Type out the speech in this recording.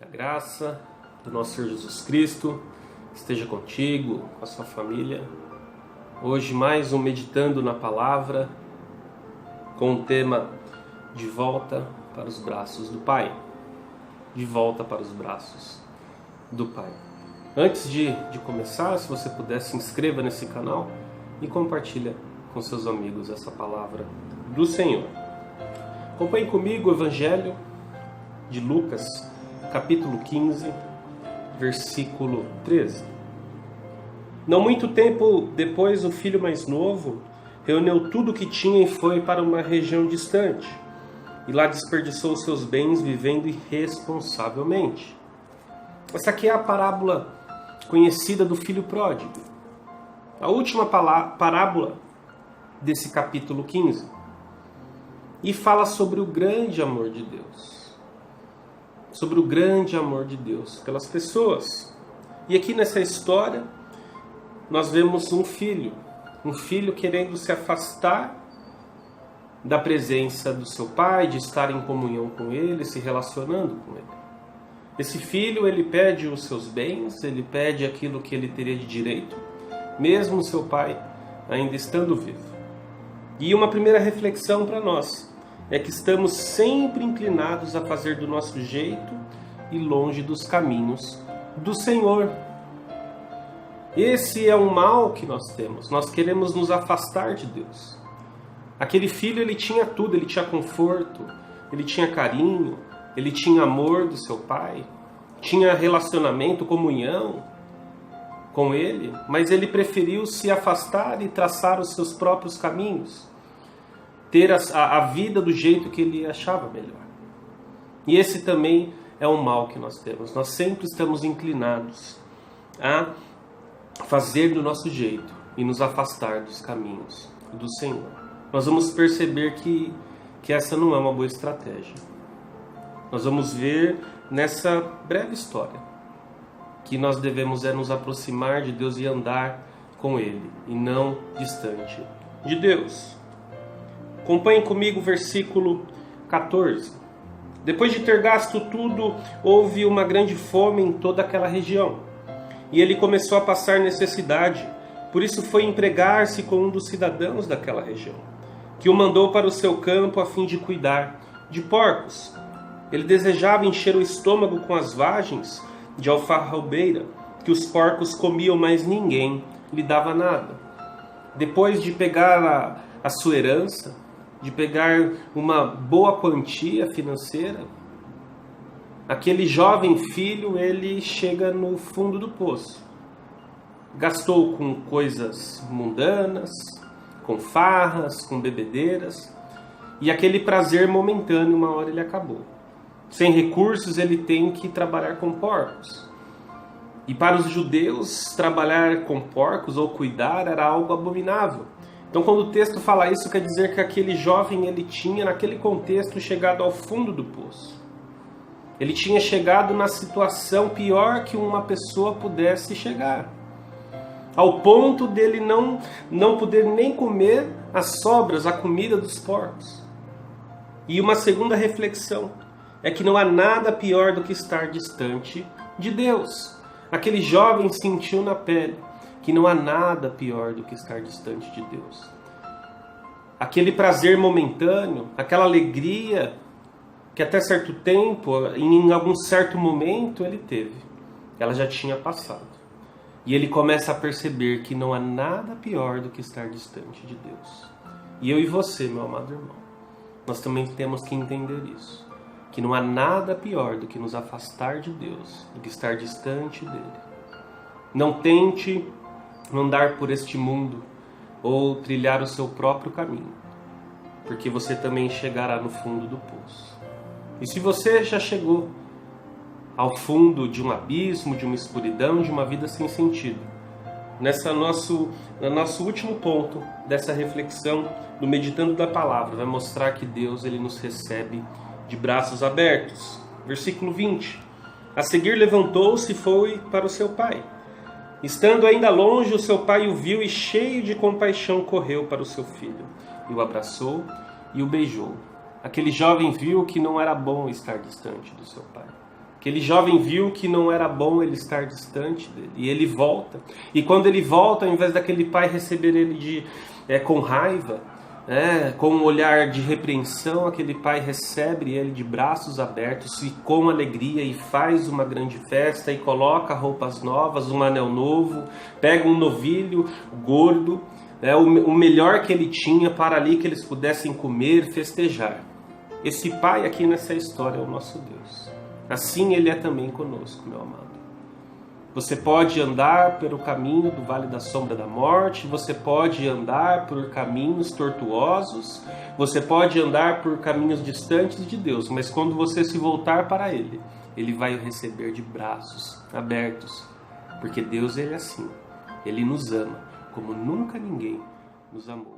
Que a graça do nosso Senhor Jesus Cristo esteja contigo, com a sua família. Hoje mais um Meditando na Palavra, com o tema De Volta para os Braços do Pai. De volta para os braços do Pai. Antes de começar, se você puder, se inscreva nesse canal e compartilha com seus amigos essa palavra do Senhor. Acompanhe comigo o Evangelho de Lucas, capítulo 15, versículo 13. Não muito tempo depois, o filho mais novo reuniu tudo o que tinha e foi para uma região distante. E lá desperdiçou seus bens vivendo irresponsavelmente. Essa aqui é a parábola conhecida do filho pródigo. A última parábola desse capítulo 15. E fala sobre o grande amor de Deus. Sobre o grande amor de Deus pelas pessoas. E aqui nessa história, nós vemos um filho querendo se afastar da presença do seu pai, de estar em comunhão com ele, se relacionando com ele. Esse filho, ele pede os seus bens, ele pede aquilo que ele teria de direito, mesmo seu pai ainda estando vivo. E uma primeira reflexão para nós é que estamos sempre inclinados a fazer do nosso jeito e longe dos caminhos do Senhor. Esse é um mal que nós temos. Nós queremos nos afastar de Deus. Aquele filho, ele tinha tudo, ele tinha conforto, ele tinha carinho, ele tinha amor do seu pai, tinha relacionamento, comunhão com ele, mas ele preferiu se afastar e traçar os seus próprios caminhos, ter a vida do jeito que ele achava melhor. E esse também é um mal que nós temos. Nós sempre estamos inclinados a fazer do nosso jeito e nos afastar dos caminhos do Senhor. Nós vamos perceber que essa não é uma boa estratégia. Nós vamos ver nessa breve história que nós devemos nos aproximar de Deus e andar com Ele, e não distante de Deus. Acompanhe comigo o versículo 14. Depois de ter gasto tudo, houve uma grande fome em toda aquela região, e ele começou a passar necessidade. Por isso foi empregar-se com um dos cidadãos daquela região, que o mandou para o seu campo a fim de cuidar de porcos. Ele desejava encher o estômago com as vagens de alfarrobeira que os porcos comiam, mas ninguém lhe dava nada. Depois de pegar a sua herança, de pegar uma boa quantia financeira, aquele jovem filho, ele chega no fundo do poço. Gastou com coisas mundanas, com farras, com bebedeiras, e aquele prazer momentâneo, uma hora ele acabou. Sem recursos, ele tem que trabalhar com porcos. E para os judeus, trabalhar com porcos ou cuidar era algo abominável. Então, quando o texto fala isso, quer dizer que aquele jovem, ele tinha, naquele contexto, chegado ao fundo do poço. Ele tinha chegado na situação pior que uma pessoa pudesse chegar, ao ponto dele não poder nem comer as sobras, a comida dos porcos. E uma segunda reflexão é que não há nada pior do que estar distante de Deus. Aquele jovem sentiu na pele que não há nada pior do que estar distante de Deus. Aquele prazer momentâneo, aquela alegria que até certo tempo, em algum certo momento ele teve, ela já tinha passado. E ele começa a perceber que não há nada pior do que estar distante de Deus. E eu e você, meu amado irmão, nós também temos que entender isso. Que não há nada pior do que nos afastar de Deus, do que estar distante dele. Não tente andar por este mundo ou trilhar o seu próprio caminho, porque você também chegará no fundo do poço. E se você já chegou ao fundo de um abismo, de uma escuridão, de uma vida sem sentido, no nosso último ponto dessa reflexão do Meditando da Palavra, vai mostrar que Deus, ele nos recebe de braços abertos. Versículo 20. A seguir levantou-se e foi para o seu pai. Estando ainda longe, o seu pai o viu e, cheio de compaixão, correu para o seu filho, e o abraçou e o beijou. Aquele jovem viu que não era bom estar distante do seu pai, Aquele jovem viu que não era bom ele estar distante dele. E ele volta. E quando ele volta, ao invés daquele pai receber ele com raiva, com um olhar de repreensão, aquele pai recebe ele de braços abertos e com alegria e faz uma grande festa e coloca roupas novas, um anel novo, pega um novilho gordo, o melhor que ele tinha para ali que eles pudessem comer, festejar. Esse pai aqui nessa história é o nosso Deus. Assim ele é também conosco, meu amado. Você pode andar pelo caminho do vale da sombra da morte, você pode andar por caminhos tortuosos, você pode andar por caminhos distantes de Deus, mas quando você se voltar para Ele, Ele vai o receber de braços abertos, porque Deus ele é assim, Ele nos ama como nunca ninguém nos amou.